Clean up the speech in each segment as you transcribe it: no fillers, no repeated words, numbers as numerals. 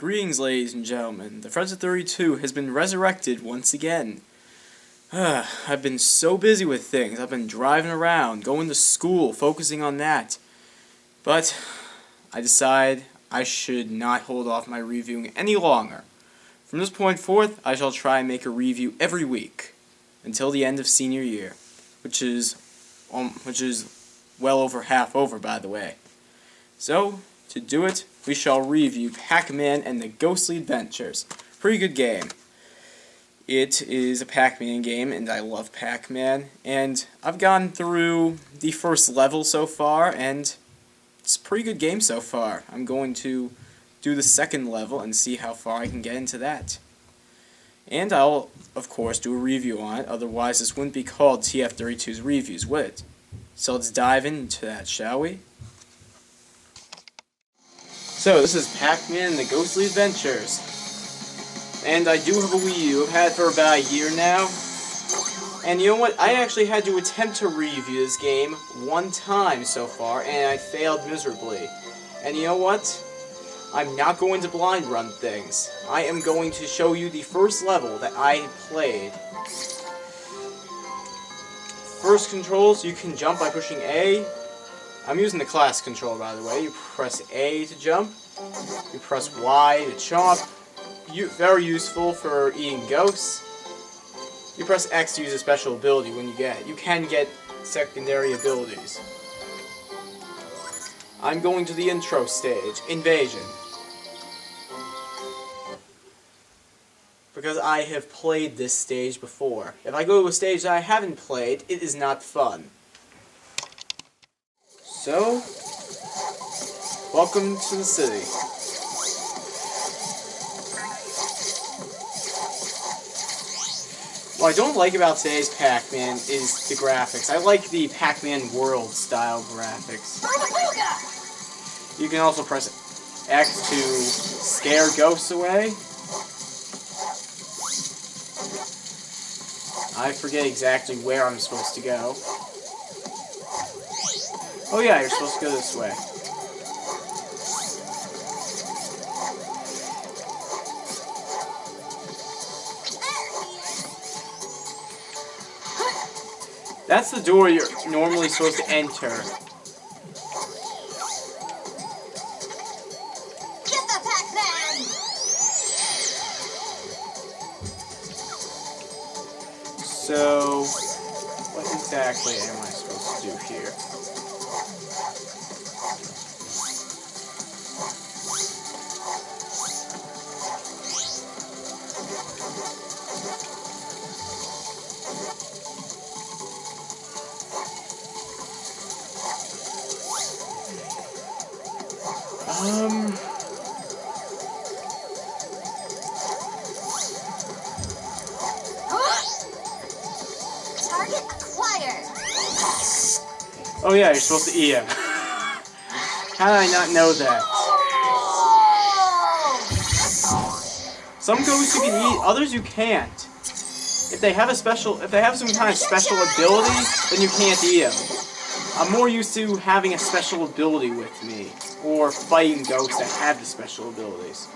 Greetings, ladies and gentlemen. The TF32 has been resurrected once again. I've been so busy with things. I've been driving around, going to school, focusing on that. But I decide I should not hold off my reviewing any longer. From this point forth, I shall try and make a review every week until the end of senior year, which is well over half over, by the way. So, to do it, we shall review Pac-Man and the Ghostly Adventures. Pretty good game. It is a Pac-Man game, and I love Pac-Man. And I've gone through the first level so far, and it's a pretty good game so far. I'm going to do the second level and see how far I can get into that. And I'll, of course, do a review on it, otherwise this wouldn't be called TF32's Reviews, would it? So let's dive into that, shall we? So, this is Pac-Man and the Ghostly Adventures. And I do have a Wii U. I've had it for about a year now. And you know what? I actually had to attempt to review this game one time so far, and I failed miserably. And you know what? I'm not going to blind run things. I am going to show you the first level that I played. First controls, you can jump by pushing A. I'm using the class controller, by the way. You press A to jump. You press Y to chomp. Very useful for eating ghosts. You press X to use a special ability when you get it. You can get secondary abilities. I'm going to the intro stage, Invasion. Because I have played this stage before. If I go to a stage that I haven't played, it is not fun. So, welcome to the city. What I don't like about today's Pac-Man is the graphics. I like the Pac-Man World style graphics. You can also press X to scare ghosts away. I forget exactly where I'm supposed to go. Oh yeah, you're supposed to go this way. That's the door you're normally supposed to enter. Get the Pac-Man! So, what exactly am I supposed to do here? Target acquired. Oh yeah, you're supposed to eat him. How did I not know that? Some ghosts you can eat, others you can't. If they have some kind of special ability, then you can't eat them. I'm more used to having a special ability with me, or fighting ghosts that have the special abilities.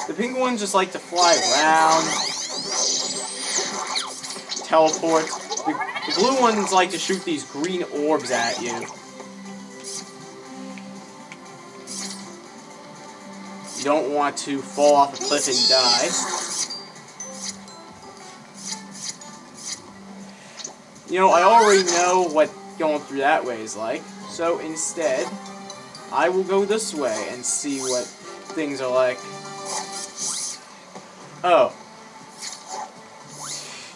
The pink ones just like to fly around, teleport. The blue ones like to shoot these green orbs at you. You don't want to fall off a cliff and die. You know, I already know what going through that way is like, so instead, I will go this way and see what things are like. Oh.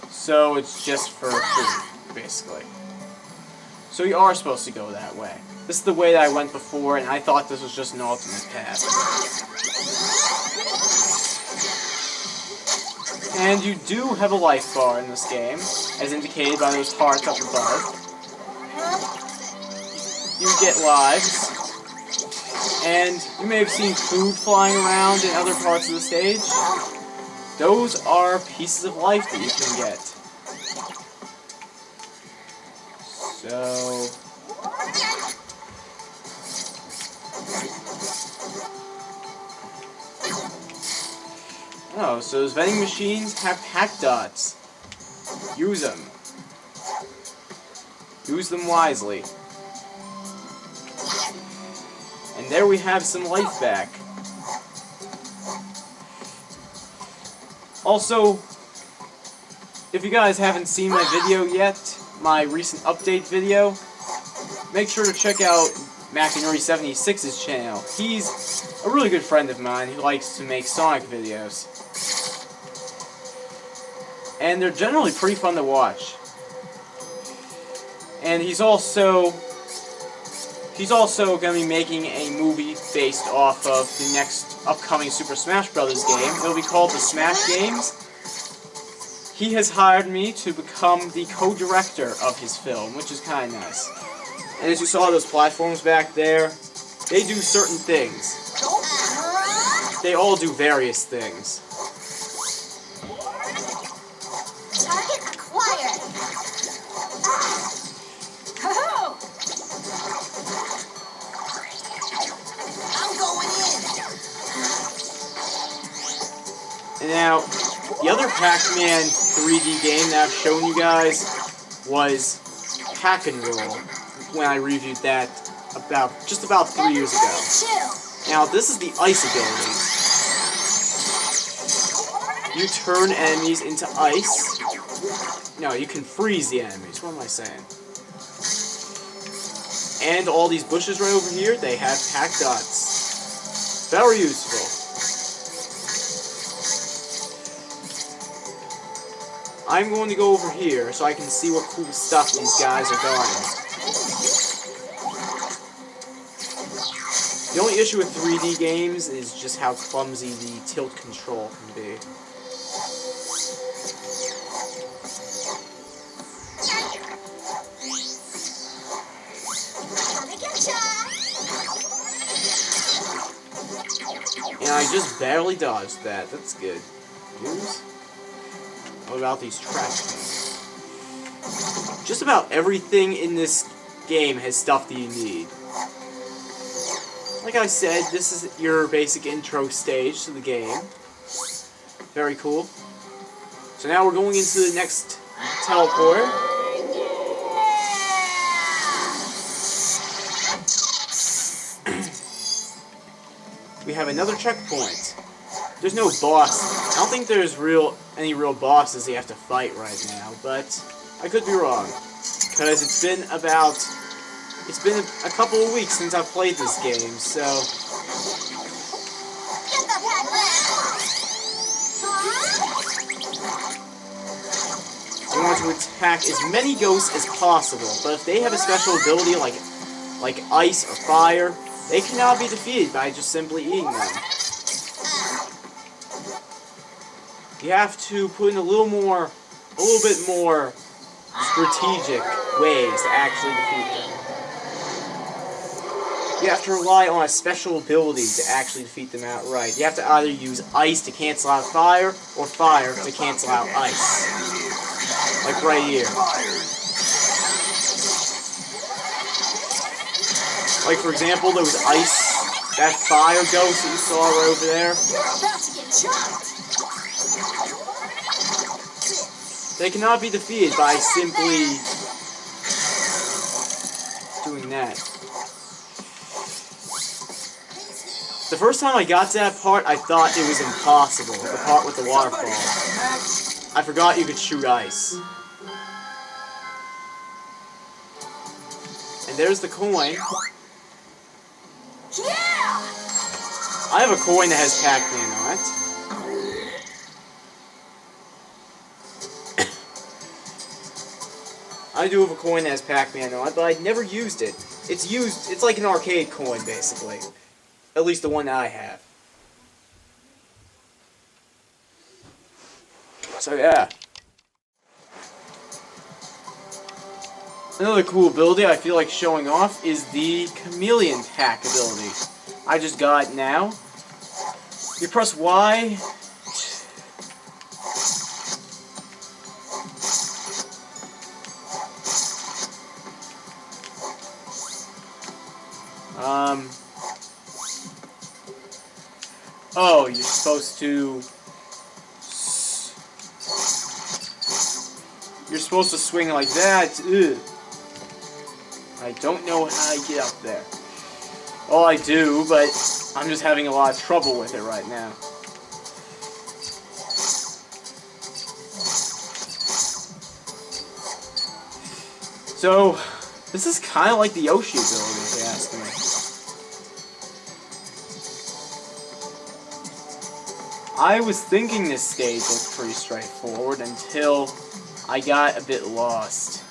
So it's just for food, basically. So you are supposed to go that way. This is the way that I went before, and I thought this was just an alternate path. And you do have a life bar in this game, as indicated by those hearts up above. You get lives, and you may have seen food flying around in other parts of the stage. Those are pieces of life that you can get. So... Oh, so those vending machines have pack dots. Use them. Use them wisely. And there we have some life back. Also, if you guys haven't seen my video yet, my recent update video, make sure to check out TF32's channel. He's a really good friend of mine who likes to make Sonic videos. And they're generally pretty fun to watch. And he's also going to be making a movie based off of the next upcoming Super Smash Bros. Game. It'll be called The Smash Games. He has hired me to become the co-director of his film, which is kind of nice. And as you saw those platforms back there, they do certain things. They all do various things. Target acquired. I'm going in. And now, the other Pac-Man 3D game that I've shown you guys was Pac-and-Roll, when I reviewed that just about 3 years ago. Now, this is the ice ability. You turn enemies into ice. No, you can freeze the enemies. What am I saying? And all these bushes right over here, they have pack dots. Very useful. I'm going to go over here so I can see what cool stuff these guys are doing. The only issue with 3D games is just how clumsy the tilt control can be. And I just barely dodged that. That's good. Use? What about these trash cans? Just about everything in this game has stuff that you need. Like I said, this is your basic intro stage to the game. Very cool. So now we're going into the next teleporter. We have another checkpoint. There's no boss. I don't think there's any real bosses you have to fight right now, but I could be wrong. Because it's been a couple of weeks since I've played this game, so... I want to attack as many ghosts as possible, but if they have a special ability like ice or fire, they cannot be defeated by just simply eating them. You have to put in a little bit more strategic ways to actually defeat them. You have to rely on a special ability to actually defeat them outright. You have to either use ice to cancel out fire, or fire to cancel out ice. Like right here. Like for example, there was ice, that fire ghost that you saw right over there. They cannot be defeated by simply doing that. The first time I got to that part, I thought it was impossible, the part with the waterfall. I forgot you could shoot ice. And there's the coin. I have a coin that has Pac-Man on it. I do have a coin that has Pac-Man on it, but I've never used it. It's like an arcade coin, basically. At least the one that I have. So yeah. Another cool ability I feel like showing off is the Chameleon Pack ability. I just got it now. You press Y. Oh, you're supposed to You're supposed to swing like that. Ugh. I don't know how I get up there. Well, I do, but I'm just having a lot of trouble with it right now. So, this is kind of like the Yoshi ability, if you ask me. I was thinking this stage looked pretty straightforward until I got a bit lost.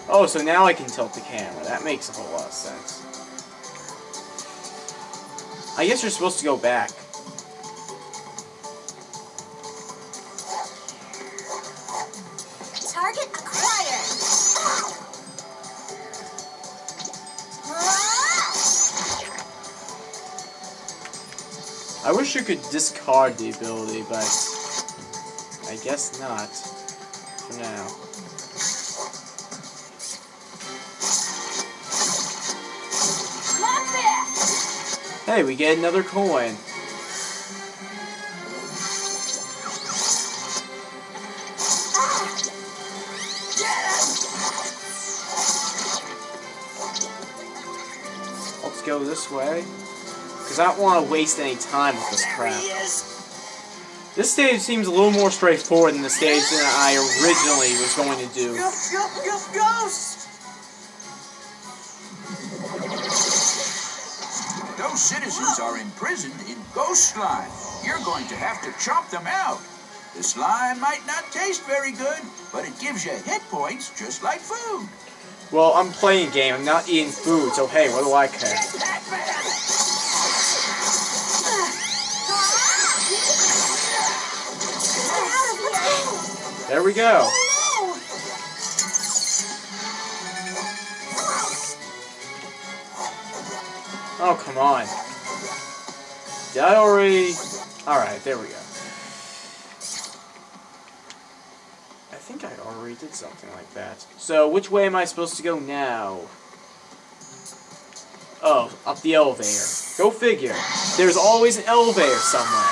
Oh, so now I can tilt the camera. That makes a whole lot of sense. I guess you're supposed to go back. Target acquired. I wish you could discard the ability, but I guess not for now. Hey, we get another coin. Let's go this way. Because I don't want to waste any time with this crap. This stage seems a little more straightforward than the stage that I originally was going to do. Ghost! Those citizens are imprisoned in ghost slime. You're going to have to chop them out. The slime might not taste very good, but it gives you hit points just like food. Well, I'm playing a game. I'm not eating food, so hey, what do I care? There we go. Oh, come on. Did I already... Alright, there we go. I think I already did something like that. So, which way am I supposed to go now? Oh, up the elevator. Go figure. There's always an elevator somewhere.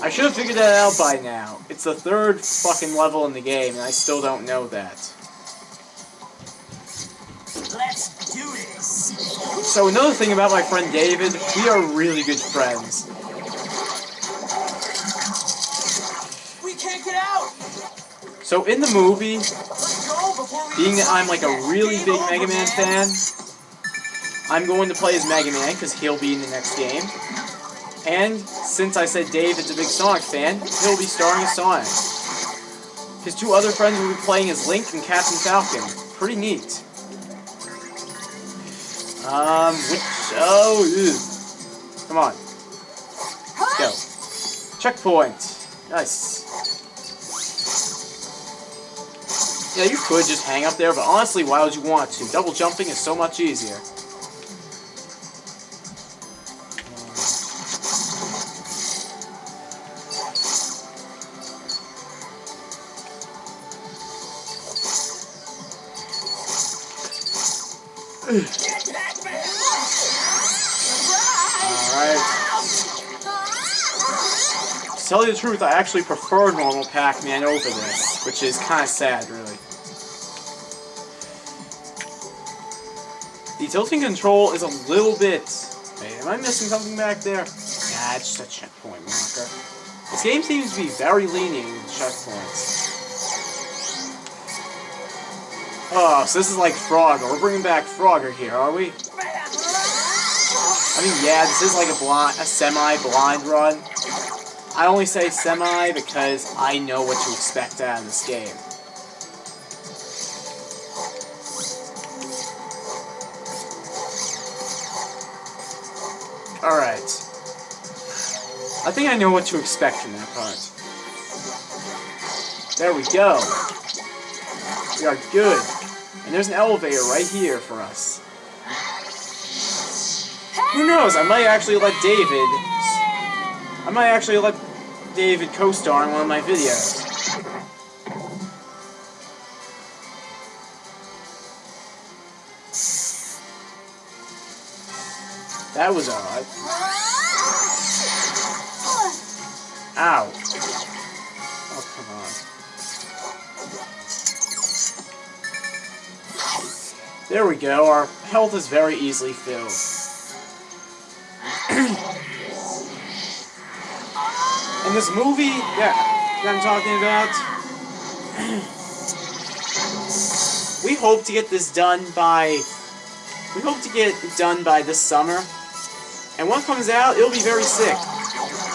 I should have figured that out by now. It's the third fucking level in the game, and I still don't know that. Let's do this. So another thing about my friend David, we are really good friends. We can't get out. So in the movie, Let's go before we being that I'm like a really big Mega Man fan, I'm going to play as Mega Man because he'll be in the next game. And since I said David's a big Sonic fan, he'll be starring as Sonic. His two other friends will be playing as Link and Captain Falcon. Pretty neat. Come on. Let's go. Checkpoint. Nice. Yeah, you could just hang up there, but honestly, why would you want to? Double jumping is so much easier. Alright. To tell you the truth, I actually prefer normal Pac-Man over this, which is kind of sad, really. The tilting control is a little bit... Wait, am I missing something back there? Nah, it's just a checkpoint marker. This game seems to be very lenient with checkpoints. Oh, so this is like Frogger. We're bringing back Frogger here, are we? I mean, yeah, this is like a semi-blind run. I only say semi because I know what to expect out of this game. Alright. I think I know what to expect from that part. There we go. We are good. And there's an elevator right here for us. Who knows? I might actually let David co-star in one of my videos. That was odd. Ow. Oh, come on. There we go. Our health is very easily filled. In this movie that I'm talking about, we hope to get this done by... We hope to get it done by this summer. And when it comes out, it'll be very sick.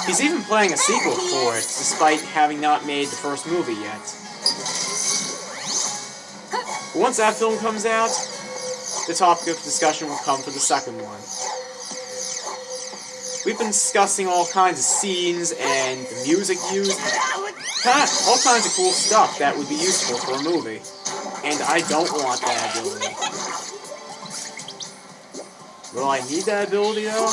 He's even planning a sequel for it, despite having not made the first movie yet. But once that film comes out, the topic of discussion will come for the second one. We've been discussing all kinds of scenes and the music used. All kinds of cool stuff that would be useful for a movie. And I don't want that ability. Will I need that ability, though?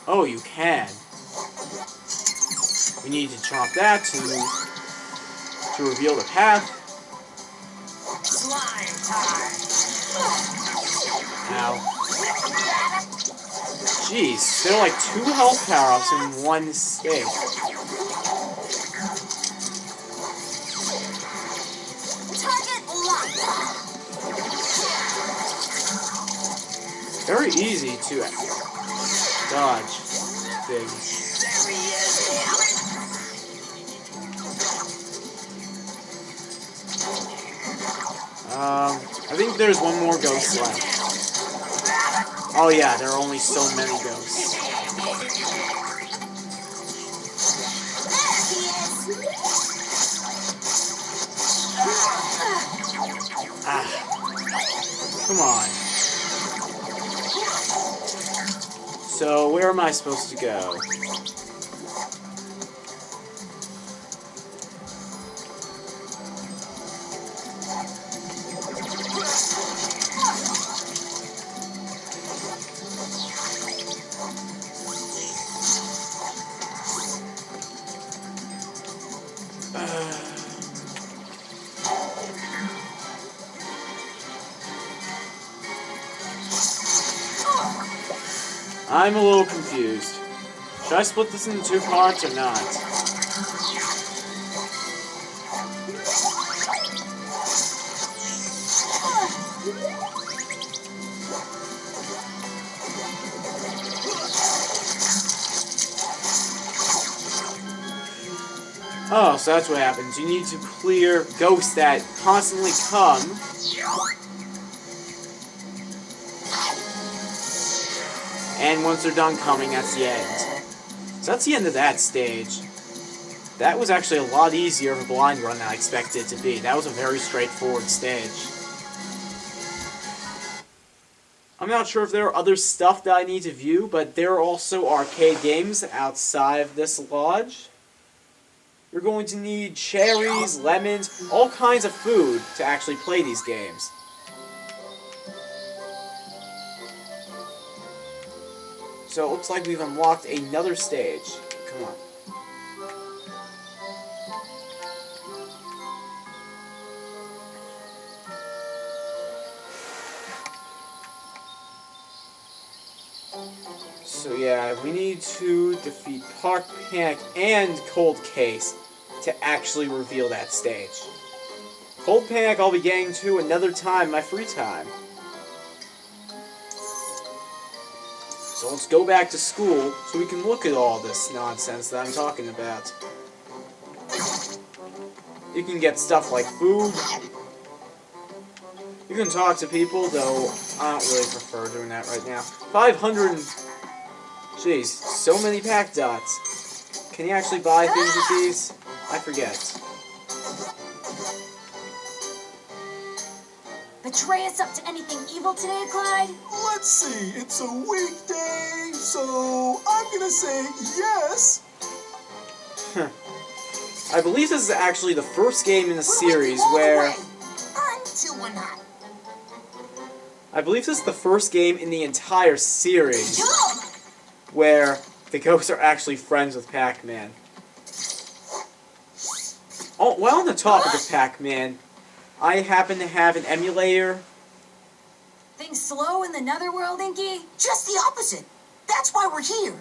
Oh, you can. We need to chomp that to reveal the path. Slime time. Ow. Jeez, there are like 2 health power-ups in one stage. Target locked. Very easy to dodge things. There he is. I think there's one more ghost left. Oh yeah, there are only so many ghosts. Ah. Come on. So, where am I supposed to go? I'm a little confused. Should I split this into 2 parts or not? Oh, so that's what happens. You need to clear ghosts that constantly come. And once they're done coming, that's the end. So that's the end of that stage. That was actually a lot easier of a blind run than I expected it to be. That was a very straightforward stage. I'm not sure if there are other stuff that I need to view, but there are also arcade games outside of this lodge. You're going to need cherries, lemons, all kinds of food to actually play these games. So it looks like we've unlocked another stage. Come on. So yeah, we need to defeat Pac-Man and Cold Case to actually reveal that stage. Cold Panic I'll be getting to another time in my free time. So let's go back to school so we can look at all this nonsense that I'm talking about. You can get stuff like food. You can talk to people, though I don't really prefer doing that right now. 500 Jeez, so many pack dots. Can you actually buy things with these? I forget. Betray us up to anything evil today, Clyde? Let's see, it's a weekday, so I'm gonna say yes. I believe this is actually the first game in the series where... Until we're not. I believe this is the first game in the entire series where the ghosts are actually friends with Pac-Man. Oh, well, on the topic of Pac-Man, I happen to have an emulator. Things slow in the netherworld, Inky? Just the opposite. That's why we're here.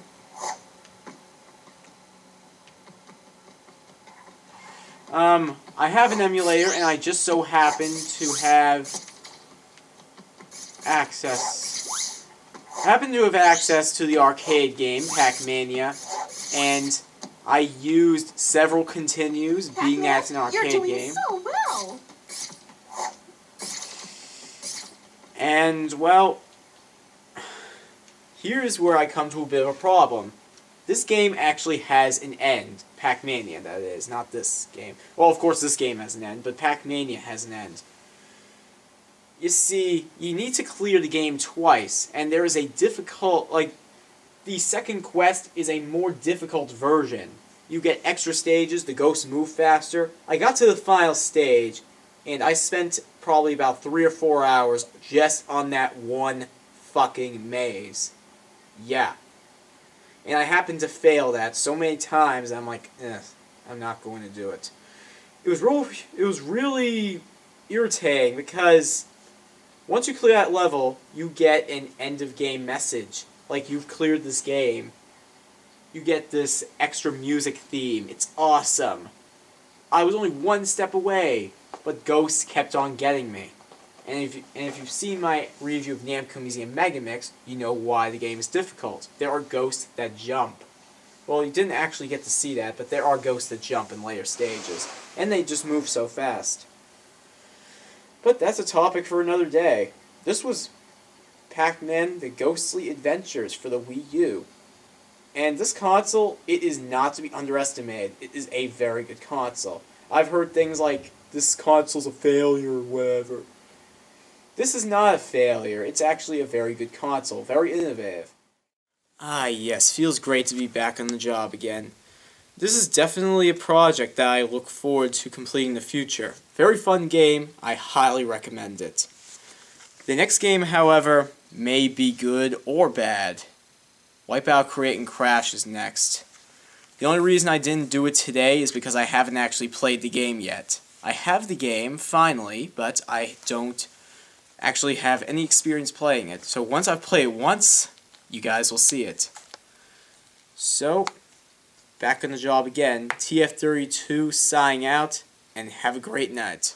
I have an emulator, and I just so happen to have access. I happen to have access to the arcade game, Pac-Mania, and I used several continues, being that it's an arcade You're doing game. so well. And, well, here's where I come to a bit of a problem. This game actually has an end. Pac-Mania, that is, not this game. Well, of course this game has an end, but Pac-Mania has an end. You see, you need to clear the game twice, and there is a difficult, the second quest is a more difficult version. You get extra stages, the ghosts move faster. I got to the final stage, and I spent probably about 3 or 4 hours just on that one fucking maze. Yeah. And I happened to fail that so many times, I'm like, I'm not going to do it. It was really irritating, because once you clear that level, you get an end-of-game message. Like, you've cleared this game. You get this extra music theme. It's awesome. I was only one step away, but ghosts kept on getting me. And if you've seen my review of Namco Museum Megamix, you know why the game is difficult. There are ghosts that jump. Well, you didn't actually get to see that, but there are ghosts that jump in later stages. And they just move so fast. But that's a topic for another day. This was Pac-Man: The Ghostly Adventures for the Wii U. And this console, it is not to be underestimated. It is a very good console. I've heard things like, this console's a failure or whatever. This is not a failure. It's actually a very good console. Very innovative. Ah, yes. Feels great to be back on the job again. This is definitely a project that I look forward to completing in the future. Very fun game. I highly recommend it. The next game, however, may be good or bad. Wipeout Create and Crash is next. The only reason I didn't do it today is because I haven't actually played the game yet. I have the game, finally, but I don't actually have any experience playing it. So once I've played it once, you guys will see it. So, back on the job again. TF32's signing out, and have a great night.